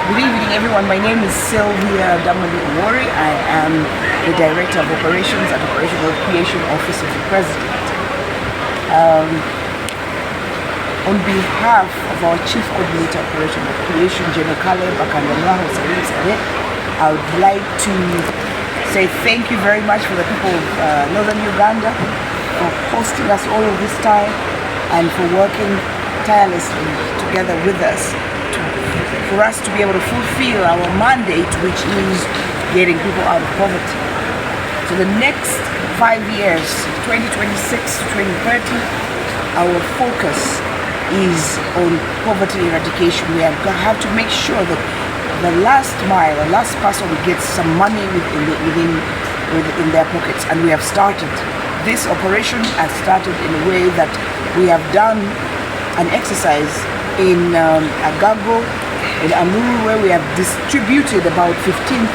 Good evening, everyone. My name is Sylvia Owori. I am the Director of Operations at Operational Creation Office of the President. On behalf of our Chief Coordinator Operation of Creation, General Caleb Akandamwaho Sare, I would like to say thank you very much for the people of Northern Uganda for hosting us all of this time and for working tirelessly together with us for us to be able to fulfill our mandate, which is getting people out of poverty. So the next 5 years, 2026 to 2030, our focus is on poverty eradication. We have to make sure that the last mile, the last person gets some money within their pockets, and we have started. This operation has started in a way that we have done an exercise in Agago, in Amuru, where we have distributed about 15,000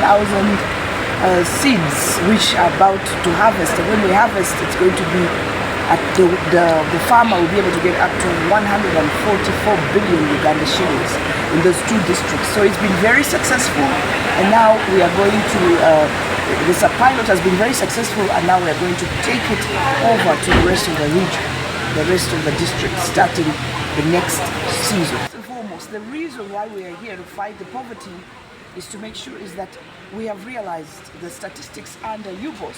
seeds, which are about to harvest. And when we harvest, it's going to be at the farmer will be able to get up to 144 billion Uganda shillings in those two districts. So it's been very successful, and now we are going to this pilot has been very successful, and now we are going to take it over to the rest of the region, the rest of the district, starting the next season. The reason why we are here to fight the poverty is to make sure is that we have realized the statistics under UBOS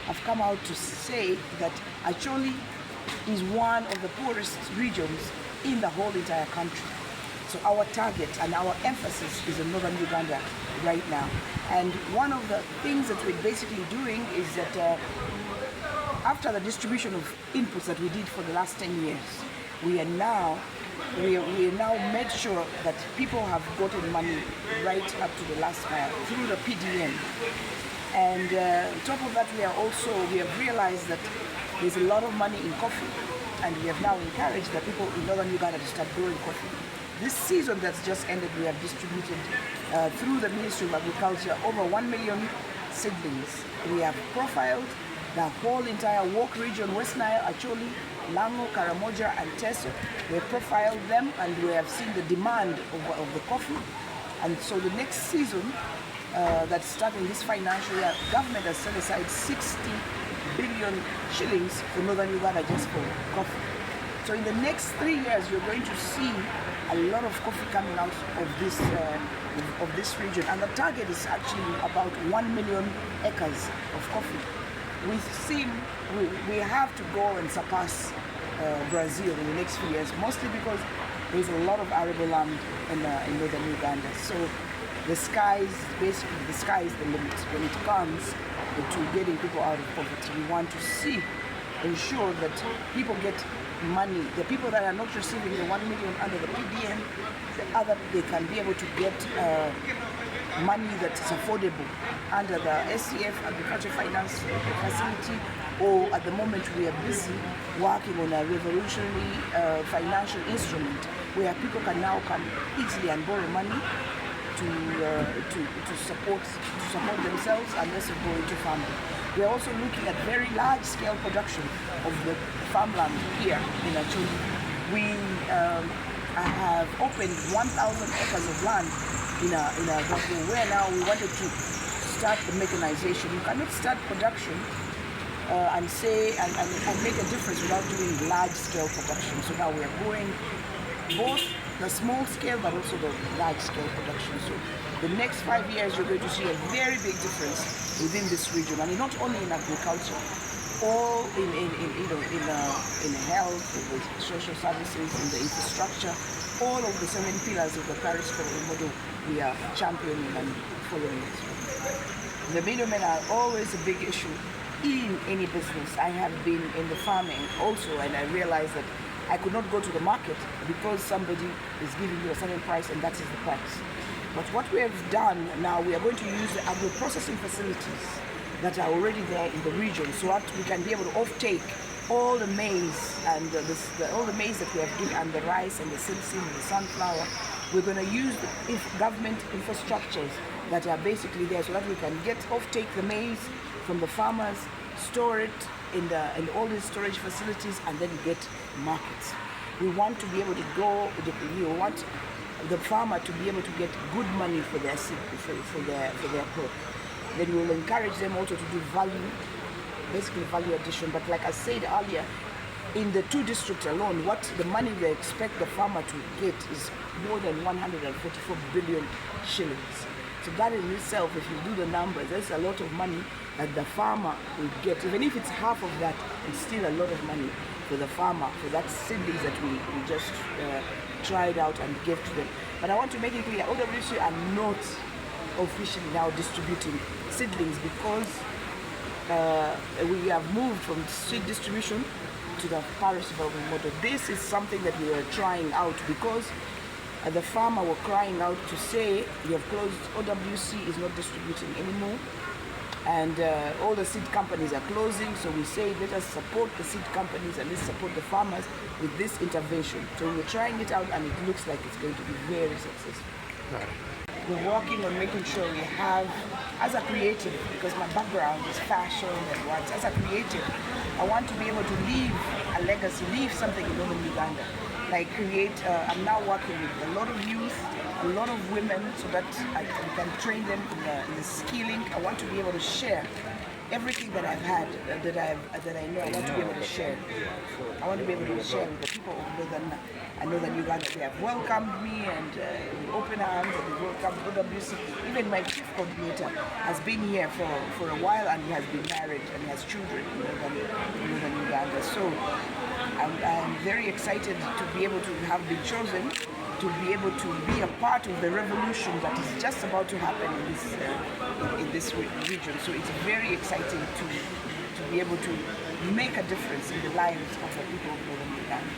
have come out to say that Acholi is one of the poorest regions in the whole entire country. So our target and our emphasis is in Northern Uganda right now. And one of the things that we're basically doing is that after the distribution of inputs that we did for the last 10 years, we now made sure that people have gotten money right up to the last mile through the PDM. And on top of that, we have realized that there's a lot of money in coffee, and we have now encouraged the people in Northern Uganda to start growing coffee. This season that's just ended, we have distributed through the Ministry of Agriculture over 1 million seedlings. We have profiled the whole entire Walk region, West Nile, Acholi, Lango, Karamoja, and Teso. We have profiled them, and we have seen the demand of the coffee. And so the next season, that's starting this financial year, government has set aside 60 billion shillings for Northern Uganda just for coffee. So in the next 3 years, you're going to see a lot of coffee coming out of this region. And the target is actually about 1 million acres of coffee. We have to go and surpass Brazil in the next few years, mostly because there's a lot of arable land in Northern Uganda. So the sky is the limit when it comes to getting people out of poverty. We want to ensure that people get money. The people that are not receiving the 1 million under the PDM, they can be able to get money that's affordable under the SCF Agriculture Finance Facility, or at the moment we are busy working on a revolutionary financial instrument where people can now come easily and borrow money to support themselves and also go into farming. We are also looking at very large scale production of the farmland here in Acholi. We have opened 1,000 acres of land in a where now we wanted to start the mechanization. You cannot start production and make a difference without doing large scale production. So now we are going both the small scale but also the large scale production. So the next 5 years you're going to see a very big difference within this region, and not only in agriculture, all in health, in the social services, in the infrastructure, all of the 7 pillars of the Paris model we are championing and following it. The middlemen are always a big issue in any business. I have been in the farming also, and I realized that I could not go to the market because somebody is giving you a certain price and that is the price. But what we have done now, we are going to use the agro-processing facilities that are already there in the region, so that we can be able to off-take all the maize and all the maize that we have given, and the rice and the simsim and the sunflower. We're going to use the government infrastructures that are basically there so that we can off-take the maize from the farmers, store it in all these storage facilities, and then get markets. We want to be able to go, we want the farmer to be able to get good money for their seed, for their crop. Then we will encourage them also to do value, basically value addition. But like I said earlier, in the 2 districts alone, what the money they expect the farmer to get is more than 144 billion shillings. So that in itself, if you do the numbers, that's a lot of money that the farmer will get. Even if it's half of that, it's still a lot of money for the farmer, for that seedlings that we just tried out and gave to them. But I want to make it clear, OWC are not officially now distributing seedlings because we have moved from seed distribution to the parish development model. This is something that we are trying out because the farmer were crying out to say, you have closed, OWC is not distributing anymore, and all the seed companies are closing, so we say let us support the seed companies and let's support the farmers with this intervention. So we're trying it out and it looks like it's going to be very successful. We're working on making sure we have, as a creative, because my background is fashion and what, as a creative, I want to be able to leave a legacy, leave something in Northern Uganda. Like create, I'm now working with a lot of youth, a lot of women, so that I can train them in the skilling. I want to be able to share everything that I've had, that I know. I want to be able to share. I want to be able to share with the people of Northern Uganda. They have welcomed me and with open arms, and they welcomed OWC. Even my chief coordinator has been here for a while, and he has been married and he has children in Northern Uganda. So I'm very excited to be able to have been chosen to be able to be a part of the revolution that is just about to happen in this region. So it's very exciting to be able to make a difference in the lives of the people of Northern Uganda.